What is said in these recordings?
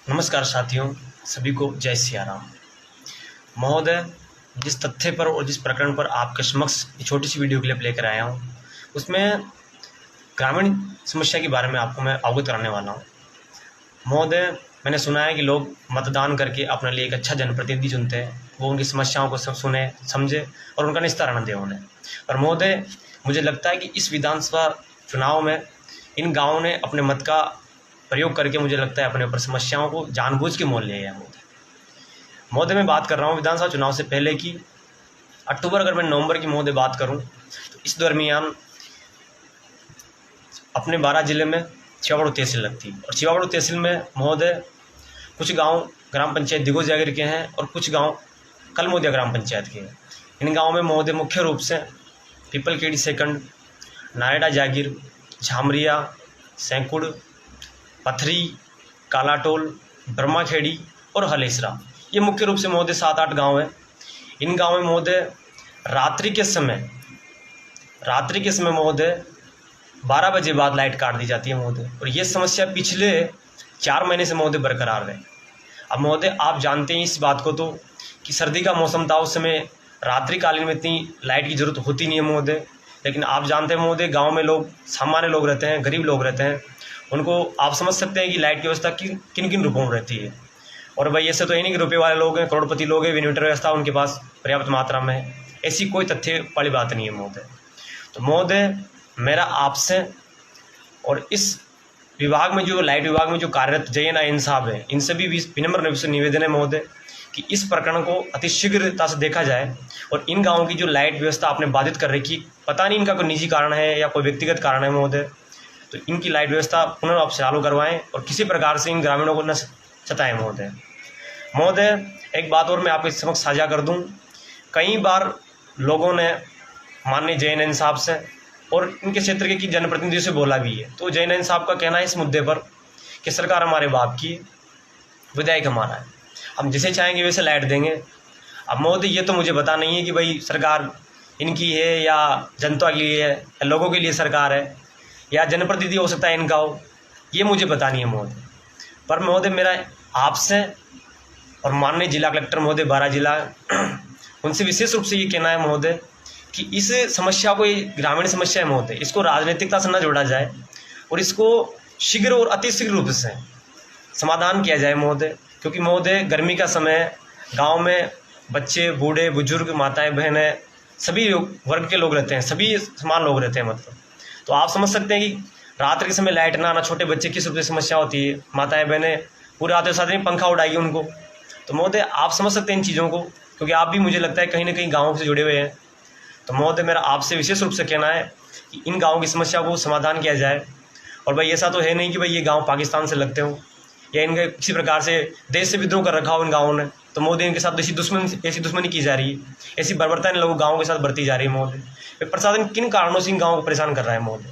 नमस्कार साथियों, सभी को जय सिया राम। महोदय, जिस तथ्य पर और जिस प्रकरण पर आपके समक्ष छोटी सी वीडियो क्लिप लेकर आया हूँ, उसमें ग्रामीण समस्या के बारे में आपको मैं अवगत कराने वाला हूँ। महोदय, मैंने सुना है कि लोग मतदान करके अपने लिए एक अच्छा जनप्रतिनिधि चुनते हैं, वो उनकी समस्याओं को सब सुने, समझे और उनका निस्तारण दे उन्हें। पर महोदय, मुझे लगता है कि इस विधानसभा चुनाव में इन गाँवों ने अपने मत का प्रयोग करके मुझे लगता है अपने ऊपर समस्याओं को जानबूझ के मोल लिया है। महोदय, मैं बात कर रहा हूँ विधानसभा चुनाव से पहले की अक्टूबर, अगर मैं नवंबर की महोदय बात करूँ तो इस दरमियान अपने बारां जिले में छिवाबड़ू तहसील लगती है और छिवाबड़ू तहसील में महोदय कुछ गांव ग्राम पंचायत दिगो जागीर के हैं और कुछ गांव कलमोदिया ग्राम पंचायत के हैं। इन गाँवों में महोदय मुख्य रूप से पीपलखेड़ी सेकंड, नारेडा जागीर, झामरिया, सैंकुड़, पथरी, कालाटोल, ब्रह्माखेड़ी और हलेसरा, ये मुख्य रूप से महोदय 7-8 गांव हैं। इन गाँव में महोदय रात्रि के समय महोदय 12 बजे बाद लाइट काट दी जाती है महोदय, और ये समस्या पिछले 4 महीने से महोदय बरकरार है। अब महोदय, आप जानते हैं इस बात को तो कि सर्दी का मौसम था, उस समय रात्रिकालीन में इतनी लाइट की ज़रूरत होती नहीं है महोदय। लेकिन आप जानते हैं महोदय, गाँव में लोग सामान्य लोग रहते हैं, गरीब लोग रहते हैं, उनको आप समझ सकते हैं कि लाइट की व्यवस्था किन किन रूपों में रहती है। और भाई ऐसे तो है नहीं कि रुपये वाले लोग हैं, करोड़पति लोग हैं, इन्वर्टर व्यवस्था उनके पास पर्याप्त मात्रा में है, ऐसी कोई तथ्य वाली बात नहीं है महोदय। तो महोदय, मेरा आपसे और इस विभाग में जो लाइट विभाग में जो कार्यरत JNIN साहब है, इनसे भी विनम्र रूप से निवेदन है महोदय कि इस प्रकरण को अतिशीघ्रता से देखा जाए और इन गाँवों की जो लाइट व्यवस्था आपने बाधित कर रखी, पता नहीं इनका कोई निजी कारण है या कोई व्यक्तिगत कारण है महोदय, तो इनकी लाइट व्यवस्था पुनः आप चालू करवाएं और किसी प्रकार से इन ग्रामीणों को न सताएं महोदय। एक बात और मैं आपके समक्ष साझा कर दूं, कई बार लोगों ने माननीय JNIN साहब से और इनके क्षेत्र के जनप्रतिनिधियों से बोला भी है, तो JNIN साहब का कहना है इस मुद्दे पर कि सरकार हमारे बाप की, विधायक हमारा है, हम जिसे चाहेंगे वैसे लाइट देंगे। अब महोदय, ये तो मुझे पता नहीं है कि भाई सरकार इनकी है या जनता के लिए है या लोगों के लिए सरकार है या जनप्रतिनिधि हो सकता है इनका हो, ये मुझे पता नहीं है महोदय। पर महोदय, मेरा आपसे और माननीय जिला कलेक्टर महोदय बारां जिला, उनसे विशेष रूप से ये कहना है महोदय कि इस समस्या को, ये ग्रामीण समस्या है महोदय, इसको राजनीतिकता से न जोड़ा जाए और इसको शीघ्र और अतिशीघ्र रूप से समाधान किया जाए महोदय। क्योंकि महोदय, गर्मी का समय, गाँव में बच्चे, बूढ़े, बुजुर्ग, माताएं, बहनें, सभी वर्ग के लोग रहते हैं, सभी समान लोग रहते हैं मतलब। तो आप समझ सकते हैं कि रात के समय लाइट ना आना, छोटे बच्चे किस रूप से समस्या होती है, माताएं बहनें पूरे आते साथ में पंखा उड़ाइए उनको। तो महोदय, आप समझ सकते हैं इन चीज़ों को, क्योंकि आप भी मुझे लगता है कहीं ना कहीं गाँवों से जुड़े हुए हैं। तो महोदय, मेरा आपसे विशेष रूप से कहना है कि इन गाँवों की समस्या को समाधान किया जाए। और भाई ऐसा तो है नहीं कि भाई ये गाँव पाकिस्तान से लगते हो या इनके किसी प्रकार से देश से विद्रोह कर रखा हो इन गाँवों ने, तो महोदय इनके साथ ऐसी दुश्मनी की जा रही है, ऐसी बर्बरता इन लोगों गाँवों के साथ बरती जा रही है महोदय। प्रशासन किन कारणों से इन गाँवों को परेशान कर रहा है महोदय?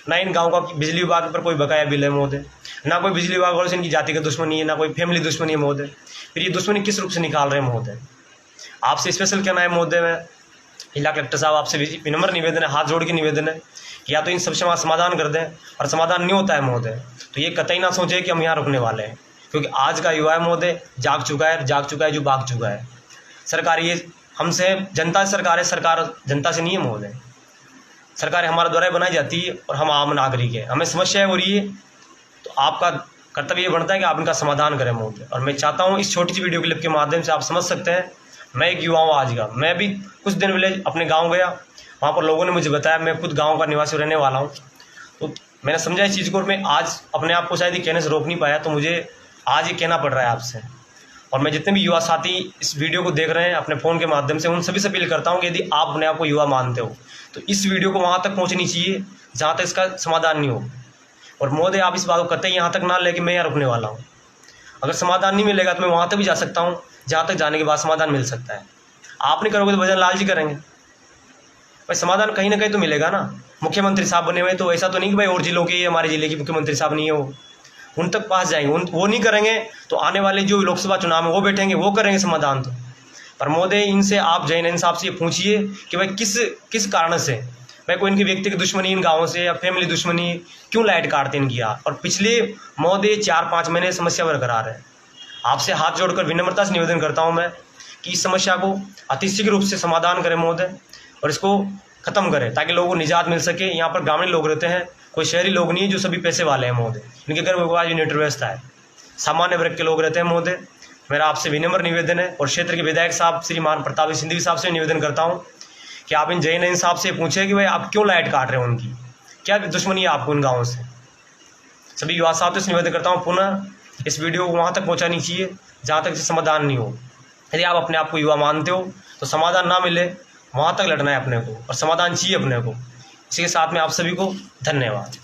ना इन गाँव का बिजली विभाग पर कोई बकाया बिल है महोदय, ना कोई बिजली विभाग वालों से इनकी जाति का दुश्मनी है, ना कोई फैमिली दुश्मनी है महोदय। फिर ये दुश्मनी किस रूप से निकाल रहे हैं महोदय? आपसे स्पेशल कहना है महोदय, मैं जिला कलेक्टर साहब आपसे विनम्र निवेदन है, हाथ जोड़ के निवेदन है, या तो इन सब समाधान कर दें, और समाधान नहीं होता है महोदय तो ये कतई ना सोचे कि हम यहाँ रुकने वाले हैं। क्योंकि आज का युवा है महोदय, जाग चुका है जो भाग चुका है। सरकार ये हमसे, जनता से सरकार है, सरकार जनता से नहीं है महोदय। सरकार हमारे द्वारा बनाई जाती है और हम आम नागरिक हैं, हमें समस्याएं हो रही है, तो आपका कर्तव्य ये बनता है कि आप इनका समाधान करें महोदय। और मैं चाहता हूँ इस छोटी सी वीडियो क्लिप के माध्यम से आप समझ सकते हैं, मैं एक युवा हूँ आज का। मैं भी कुछ दिन पहले अपने गाँव गया, वहाँ पर लोगों ने मुझे बताया, मैं खुद गाँव का निवासी रहने वाला हूँ, तो मैंने समझा इस चीज़ को, और मैं आज अपने आप को शायद ये कहने से रोक नहीं पाया, तो मुझे आज ये कहना पड़ रहा है आपसे। और मैं जितने भी युवा साथी इस वीडियो को देख रहे हैं अपने फ़ोन के माध्यम से, उन सभी से अपील करता हूँ कि यदि आप अपने आप को युवा मानते हो तो इस वीडियो को वहाँ तक पहुँचनी चाहिए जहाँ तक इसका समाधान नहीं हो। और महोदय, आप इस बात को कतई यहाँ तक ना लेके मैं यहाँ रुकने वाला हूँ। अगर समाधान नहीं मिलेगा तो मैं वहाँ तक भी जा सकता हूँ जहाँ तक जाने के बाद समाधान मिल सकता है। आप नहीं करोगे तो भजन लाल जी करेंगे, भाई समाधान कहीं ना कहीं तो मिलेगा ना। मुख्यमंत्री साहब बने हुए, तो ऐसा तो नहीं कि भाई और जिलों के, हमारे जिले के मुख्यमंत्री साहब नहीं है, वो उन तक पास जाएंगे, वो नहीं करेंगे तो आने वाले जो लोकसभा चुनाव में वो बैठेंगे, वो करेंगे समाधान। तो पर महोदय, इनसे आप JNIN साहब से ये पूछिए कि भाई किस कारण से, भाई कोई इनकी व्यक्ति की दुश्मनी इन गाँवों से या फैमिली दुश्मनी, क्यों लाइट काटते इनकी यार। और पिछले महोदय 4-5 महीने समस्या बरकरार है। आपसे हाथ जोड़कर विनम्रता से निवेदन करता हूं मैं कि इस समस्या को अतिशीघ्र रूप से समाधान करें महोदय, और इसको खत्म करें ताकि लोगों को निजात मिल सके। यहाँ पर ग्रामीण लोग रहते हैं, कोई शहरी लोग नहीं है जो सभी पैसे वाले हैं महोदय, इनके घर में आज यूनिट व्यवस्था है, सामान्य वर्ग के लोग रहते हैं महोदय। मेरा आपसे विनम्र निवेदन है, और क्षेत्र के विधायक साहब श्रीमान प्रताप सिंघवी साहब से निवेदन करता हूँ कि आप इन जय नयन साहब से पूछें कि भाई आप क्यों लाइट काट रहे हैं, उनकी क्या दुश्मनी है आपको उन गाँवों से। सभी युवा साहब से निवेदन करता हूँ पुनः इस वीडियो को वहाँ तक पहुँचानी चाहिए जहाँ तक समाधान नहीं हो। यदि आप अपने आप को युवा मानते हो तो समाधान ना मिले वहाँ तक लड़ना है अपने को, और समाधान चाहिए अपने को। इसी के साथ में आप सभी को धन्यवाद।